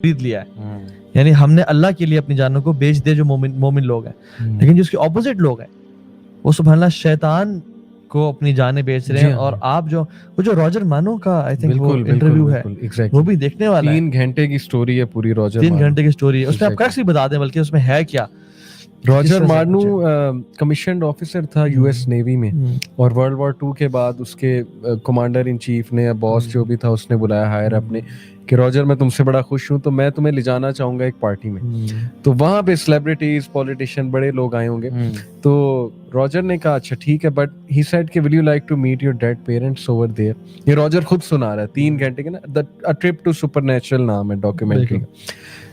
खरीद लिया है, यानी हमने अल्लाह के लिए अपनी जानों को बेच दिया, जो मोमिन लोग हैं। लेकिन जो उसके ऑपोजिट लोग हैं वो सुभानअल्लाह शैतान को अपनी जानें बेच रहे हैं। और आप जो रॉजर मानो का आई थिंक वो इंटरव्यू है, वो भी देखने वाला है। 3 घंटे की स्टोरी है पूरी रॉजर 3 घंटे की स्टोरी है, उसमें आप करेक्टली बता दें बल्कि उसमें है क्या। रॉजर मार्नू कमीशन्ड ऑफिसर था यूएस नेवी में, और वर्ल्ड वॉर 2 के बाद उसके कमांडर इन चीफ ने या बॉस जो भी था उसने बुलाया हायर अपने कि रॉजर मैं तुमसे बड़ा खुश हूँ, तो मैं तुम्हें ले जाना चाहूंगा एक पार्टी में। तो वहां पे सेलिब्रिटीज, पॉलिटिशियन, बड़े लोग आए होंगे। तो रॉजर ने कहा अच्छा ठीक है, बट ही सेड कि will you like to meet your dead parents over there. ये रॉजर खुद सुना रहा है 3 घंटे के ना, अ ट्रिप टू सुपरनैचुरल नाम है डॉक्यूमेंट्री का।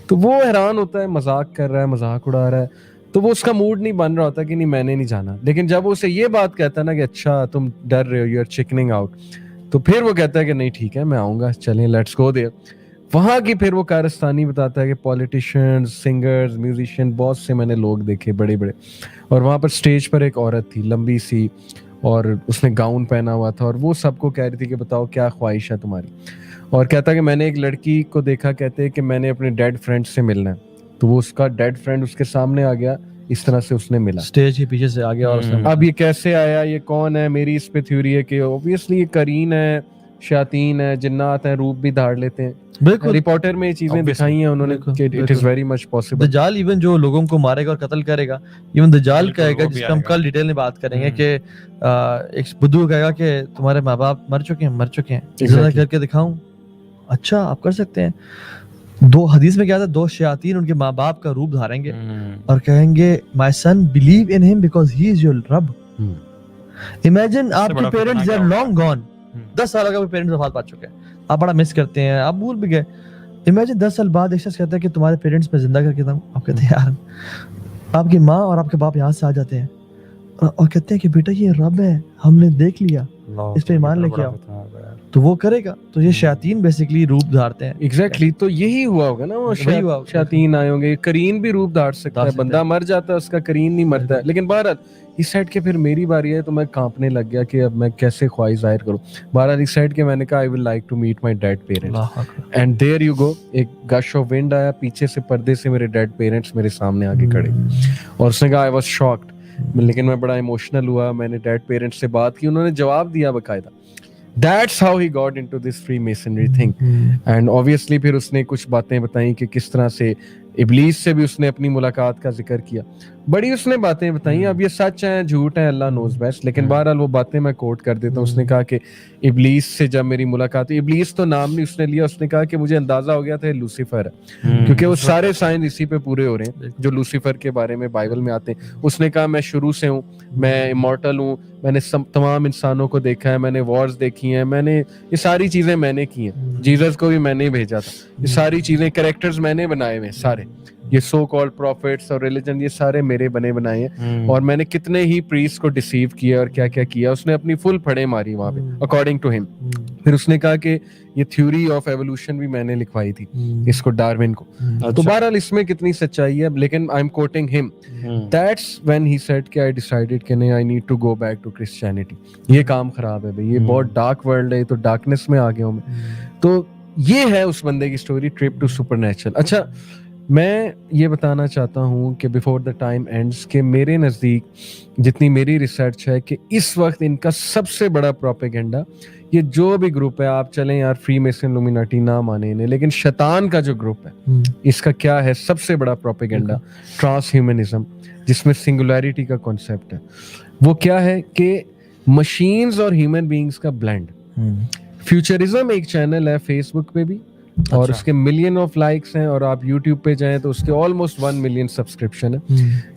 तो वो हैरान होता है, मजाक कर रहा है, मजाक उड़ा रहा है, तो वो उसका मूड नहीं बन रहा होता कि नहीं मैंने नहीं जाना। लेकिन जब वो उसे ये बात कहता है ना कि अच्छा तुम डर रहे हो, यू आर चिकनिंग आउट, तो फिर वो कहता है कि नहीं ठीक है मैं आऊंगा, चलें लेट्स गो देयर। वहां की फिर वो कारस्तानी बताता है कि पॉलिटिशियंस, सिंगर्स, म्यूजिशियन, बहुत से मैंने लोग देखे बड़े बड़े, और वहां पर स्टेज पर एक औरत थी लंबी सी, और उसने गाउन पहना हुआ था, और वो सबको कह रही थी कि बताओ क्या ख्वाहिश है तुम्हारी। और कहता कि मैंने एक लड़की को देखा, कहते कि मैंने अपने डेड फ्रेंड से मिलना है। तो वो उसका डेड फ्रेंड उसके सामने आ गया, इस तरह से उसने मिला, स्टेज के पीछे से आ गया। और उसने अब ये कैसे आया, ये कौन है, मेरी इस पे थ्योरी है कि ऑब्वियसली ये करीन है, शयातीन है, जिन्नात हैं, रूप भी धार लेते हैं। बिल्कुल, रिपोर्टर में ये चीजें दिखाई हैं उन्होंने कि it is very much possible. दज्जाल इवन जो लोगों को मारेगा और कत्ल करेगा, इवन दज्जाल कहेगा, जिसका हम कल डिटेल में बात करेंगे, कि एक बुद्धू कहेगा कि तुम्हारे माँ बाप मर चुके हैं, जरा करके दिखाऊं। अच्छा आप कर सकते हैं। 2 हदीस में क्या था, 2 शयातीन उनके माँ बाप का रूप धारेंगे और कहेंगे my son believe in him because he is your रब। इमेजिन आपके पेरेंट्स आर लॉन्ग गॉन, 10 साल का पेरेंट्स वफात पा चुके हैं, आप बड़ा मिस करते हैं, आप भूल भी गए। इमेजिन 10 साल बाद एक शख्स कहता है कि तुम्हारे पेरेंट्स मैं जिंदा करके दूं। आप कहते हैं यार, आपकी माँ और आपके बाप यहाँ से आ जाते हैं और कहते हैं कि बेटा ये रब है, हमने देख लिया, इस पे ईमान लेके आओ, तो वो करेगा। तो ये शयातीन बेसिकली रूप धारते हैं। एग्जैक्टली तो यही हुआ होगा ना, वो शयातीन आए होंगे। करीन भी रूप धार सकता है, बंदा मर जाता है उसका, करीन नहीं मरता है। लेकिन बहरहाल इस साइड के फिर मेरी बारी है, तो मैं कांपने लग गया कि अब मैं कैसे ख्वाहिश जाहिर करूं। बहरहाल इस साइड के मैंने कहा I will like to meet my dead parents, and there you go, एक गश ऑफ विंड आया, पीछे से पर्दे से मेरे डेड पेरेंट्स मेरे सामने आके खड़े, और उसने कहा आई वाज शॉक्ड। लेकिन मैं बड़ा इमोशनल हुआ, मैंने डेड पेरेंट्स से बात की, उन्होंने जवाब दिया बकायदा। That's how he got into this Freemasonry thing. And obviously फिर उसने कुछ बातें बताई कि किस तरह से इब्लीस से भी उसने अपनी मुलाकात का जिक्र किया, बड़ी उसने बातें बताई। अब ये सच है झूठ है अल्लाह नोज बेस्ट, लेकिन बहरहाल वो बातें मैं कोट कर देता हूँ। उसने कहा कि इब्लीस से जब मेरी मुलाकात हुई, इब्लीस तो नाम नहीं उसने लिया, उसने कहा कि मुझे अंदाजा हो गया था लूसीफर है, क्योंकि वो सारे साइन इसी पे पूरे हो रहे हैं जो लूसीफर के बारे में बाइबल में आते हैं। उसने कहा मैं शुरू से हूँ, मैं इमॉर्टल हूँ, मैंने तमाम इंसानों को देखा है, मैंने वॉर्स देखी हैं, मैंने ये सारी चीजें मैंने की हैं, जीसस को भी मैंने ही भेजा था, ये सारी चीजें कैरेक्टर्स मैंने बनाए हुए सारे, ये सो कॉल्ड प्रॉफिट्स और रिलीजन ये सारे मेरे बने बनाए हैं, और मैंने कितने ही प्रीस्ट को डिसीव किया और क्या क्या किया। उसने अपनी फुल फड़े मारी वहां पे अकॉर्डिंग टू हिम। फिर उसने कहा कि ये थ्योरी ऑफ एवोल्यूशन भी मैंने लिखवाई थी इसको, डार्विन को। तो बहरहाल इसमें कितनी सच्चाई है, लेकिन I am quoting him, that's when he said कि आई डिसाइडेड कि नहीं I need to go back to Christianity. ये काम खराब है भाई, ये बहुत डार्क वर्ल्ड है, तो डार्कनेस में आ गया हूं मैं। तो ये है उस बंदे की स्टोरी, ट्रिप टू सुपरनैचुरल। अच्छा मैं ये बताना चाहता हूँ कि बिफोर द टाइम एंड्स के मेरे नज़दीक जितनी मेरी रिसर्च है कि इस वक्त इनका सबसे बड़ा प्रोपेगेंडा, ये जो भी ग्रुप है, आप चलें यार फ्री मेसन लुमिनाटी ना माने इन्हें, लेकिन शैतान का जो ग्रुप है इसका क्या है सबसे बड़ा प्रोपेगेंडा, ट्रांस ह्यूमनिज्म, जिसमें सिंगुलैरिटी का कॉन्सेप्ट है। वो क्या है कि मशीन्स और ह्यूमन बीइंग्स का ब्लेंड। फ्यूचरिज्म एक चैनल है फेसबुक पे भी, और उसके मिलियन ऑफ लाइक्स हैं, और आप यूट्यूब पे जाएं तो उसके ऑलमोस्ट 1 मिलियन सब्सक्रिप्शन है,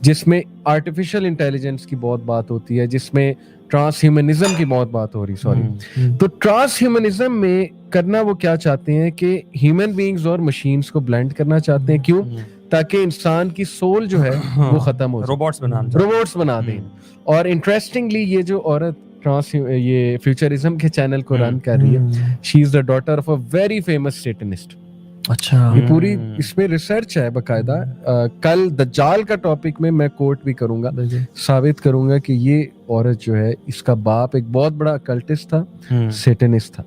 जिसमें आर्टिफिशियल इंटेलिजेंस की बहुत बात होती है, जिसमें ट्रांस ह्यूमनिज्म की बहुत बात हो रही, सॉरी। तो ट्रांस ह्यूमनिज्म में करना वो क्या चाहते हैं कि ह्यूमन बीइंग्स और मशीन्स को ब्लेंड करना चाहते हैं। क्यों? ताकि इंसान की सोल जो है वो खत्म हो, रोबोट्स बना दें। और इंटरेस्टिंगली ये जो औरत ट्रांस ये फ्यूचरिज्म के चैनल को रन कर रही है, she is the daughter of a very famous satanist. अच्छा, ये पूरी इसमें रिसर्च है बकायदा। कल दज्जाल का टॉपिक में मैं कोट भी करूंगा, साबित करूंगा कि ये औरत जो है इसका बाप एक बहुत बड़ा कल्टिस्ट था, सैटनिस्ट था।